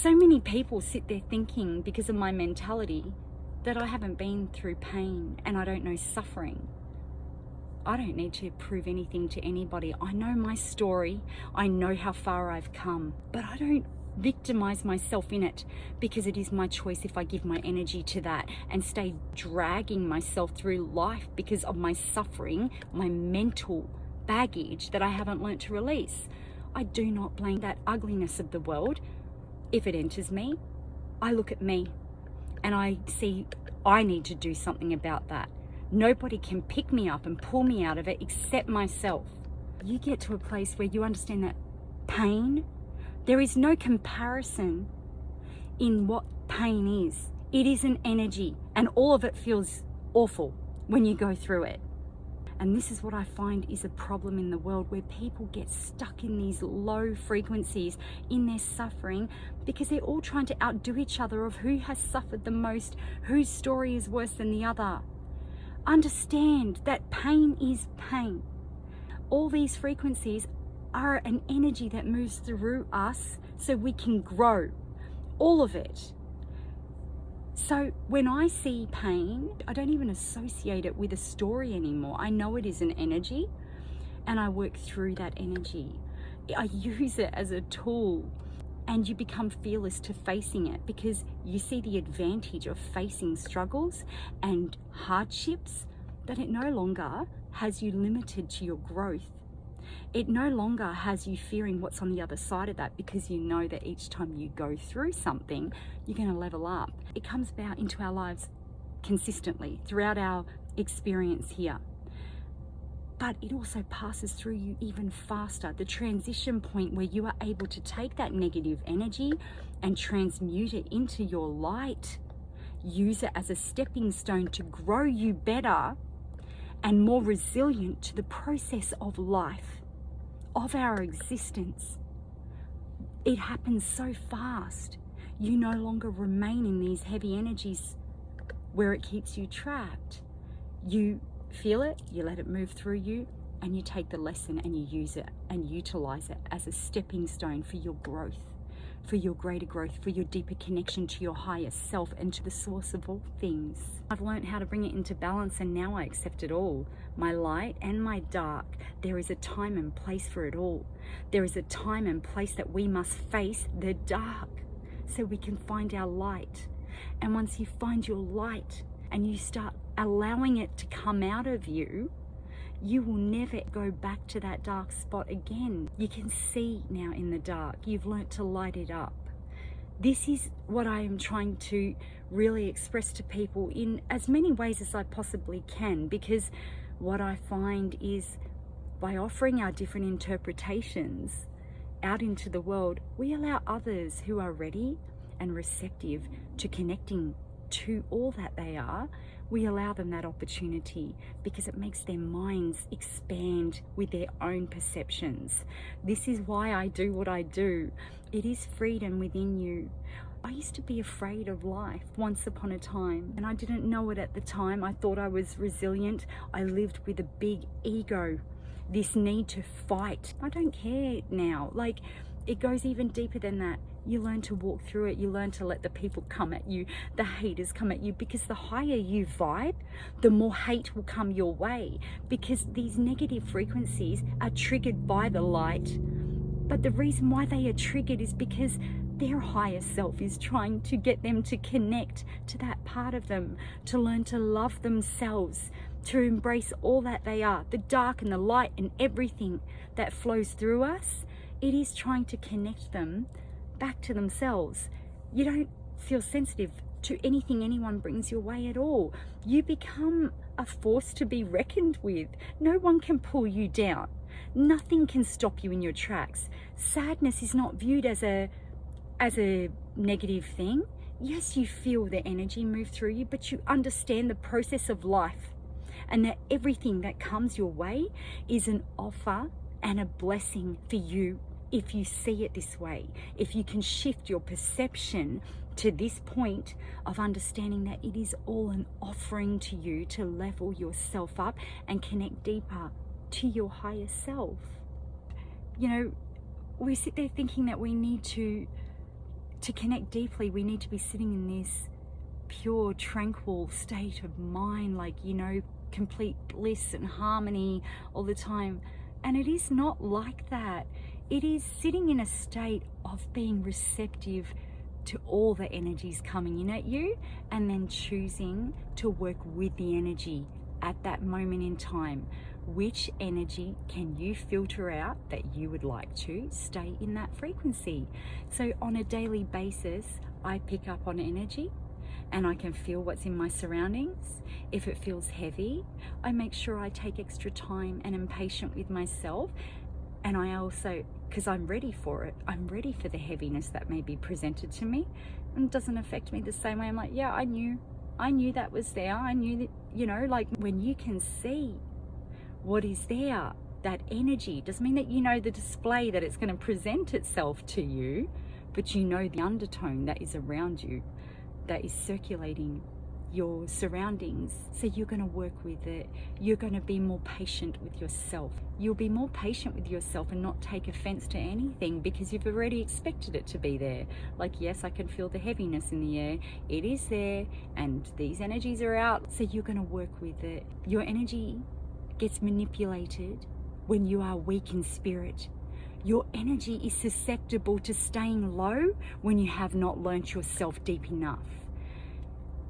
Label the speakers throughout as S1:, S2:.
S1: So many people sit there thinking, because of my mentality, that I haven't been through pain and I don't know suffering. I don't need to prove anything to anybody. I know my story. I know how far I've come, but I don't victimize myself in it, because it is my choice if I give my energy to that and stay dragging myself through life because of my suffering, my mental baggage that I haven't learned to release. I do not blame that ugliness of the world. If it enters me, I look at me and I see I need to do something about that. Nobody can pick me up and pull me out of it except myself. You get to a place where you understand that pain, there is no comparison in what pain is. It is an energy, and all of it feels awful when you go through it. And this is what I find is a problem in the world, where people get stuck in these low frequencies in their suffering, because they're all trying to outdo each other of who has suffered the most, whose story is worse than the other. Understand that pain is pain. All these frequencies are an energy that moves through us so we can grow. All of it. So when I see pain, I don't even associate it with a story anymore. I know it is an energy, and I work through that energy. I use it as a tool, and you become fearless to facing it, because you see the advantage of facing struggles and hardships, that it no longer has you limited to your growth. It no longer has you fearing what's on the other side of that, because you know that each time you go through something, you're going to level up. It comes about into our lives consistently throughout our experience here. But it also passes through you even faster. The transition point where you are able to take that negative energy and transmute it into your light, use it as a stepping stone to grow you better and more resilient to the process of life, of our existence. It happens so fast. You no longer remain in these heavy energies where it keeps you trapped. You feel it, you let it move through you, and you take the lesson and you use it and utilize it as a stepping stone for your growth, for your greater growth, for your deeper connection to your higher self and to the source of all things. I've learned how to bring it into balance, and now I accept it all. My light and my dark. There is a time and place for it all. There is a time and place that we must face the dark so we can find our light. And once you find your light and you start allowing it to come out of you, you will never go back to that dark spot again. You can see now in the dark. You've learnt to light it up. This is what I am trying to really express to people in as many ways as I possibly can, because what I find is, by offering our different interpretations out into the world, we allow others who are ready and receptive to connecting to all that they are, we allow them that opportunity, because it makes their minds expand with their own perceptions. This is why I do what I do. It is freedom within you. I used to be afraid of life once upon a time, and I didn't know it at the time. I thought I was resilient. I lived with a big ego, this need to fight. I don't care now. Like, it goes even deeper than that. You learn to walk through it. You learn to let the people come at you, the haters come at you, because the higher you vibe, the more hate will come your way, because these negative frequencies are triggered by the light. But the reason why they are triggered is because their higher self is trying to get them to connect to that part of them, to learn to love themselves, to embrace all that they are, the dark and the light and everything that flows through us. It is trying to connect them back to themselves. You don't feel sensitive to anything anyone brings your way at all. You become a force to be reckoned with. No one can pull you down. Nothing can stop you in your tracks. Sadness is not viewed as a negative thing. Yes, you feel the energy move through you, but you understand the process of life, and that everything that comes your way is an offer and a blessing for you. If you see it this way, if you can shift your perception to this point of understanding that it is all an offering to you to level yourself up and connect deeper to your higher self. You know, we sit there thinking that we need to To connect deeply, we need to be sitting in this pure, tranquil state of mind, like, you know, complete bliss and harmony all the time. And it is not like that. It is sitting in a state of being receptive to all the energies coming in at you, and then choosing to work with the energy at that moment in time. Which energy can you filter out that you would like to stay in that frequency? So on a daily basis, I pick up on energy and I can feel what's in my surroundings. If it feels heavy, I make sure I take extra time and am patient with myself. And I also, because I'm ready for it, I'm ready for the heaviness that may be presented to me, and it doesn't affect me the same way. I'm like, yeah, I knew that was there. I knew that, you know, like when you can see what is there, that energy doesn't mean that you know the display that it's going to present itself to you, but you know the undertone that is around you, that is circulating your surroundings. So you're going to work with it. You're going to be more patient with yourself. You'll be more patient with yourself and not take offense to anything, because you've already expected it to be there. Like, yes, I can feel the heaviness in the air. It is there, and these energies are out. So you're going to work with it. Your energy gets manipulated when you are weak in spirit. Your energy is susceptible to staying low when you have not learnt yourself deep enough.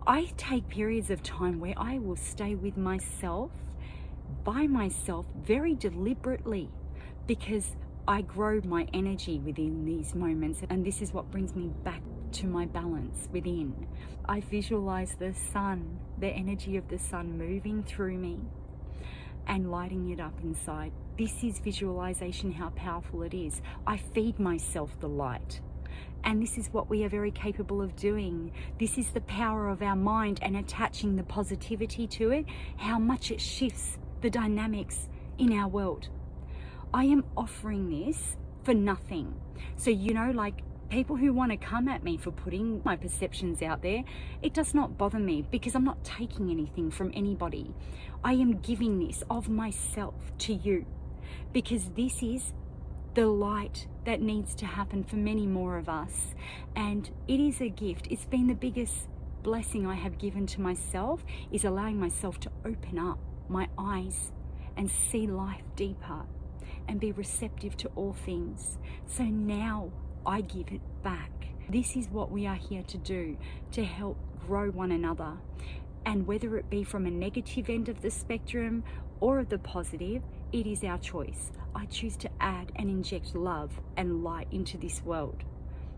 S1: I take periods of time where I will stay with myself, by myself, very deliberately, because I grow my energy within these moments, and this is what brings me back to my balance within. I visualize the sun, the energy of the sun moving through me and lighting it up inside. This is visualization, how powerful it is. I feed myself the light. And this is what we are very capable of doing. This is the power of our mind and attaching the positivity to it, how much it shifts the dynamics in our world. I am offering this for nothing. So, you know, like people who want to come at me for putting my perceptions out there, it does not bother me, because I'm not taking anything from anybody. I am giving this of myself to you, because this is the light that needs to happen for many more of us. And it is a gift. It's been the biggest blessing I have given to myself, is allowing myself to open up my eyes and see life deeper and be receptive to all things. So now I give it back. This is what we are here to do, to help grow one another. And whether it be from a negative end of the spectrum or of the positive, it is our choice. I choose to add and inject love and light into this world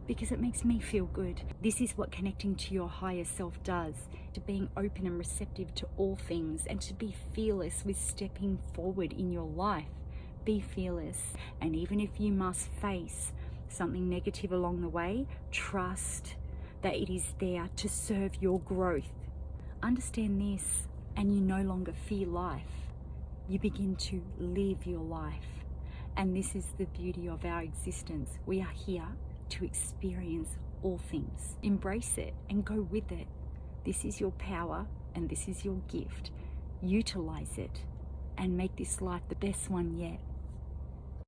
S1: because it makes me feel good. This is what connecting to your higher self does, to being open and receptive to all things, and to be fearless with stepping forward in your life. Be fearless. And even if you must face something negative along the way, trust that it is there to serve your growth. Understand this, and you no longer fear life. You begin to live your life. And this is the beauty of our existence. We are here to experience all things. Embrace it and go with it. This is your power and this is your gift. Utilize it and make this life the best one yet.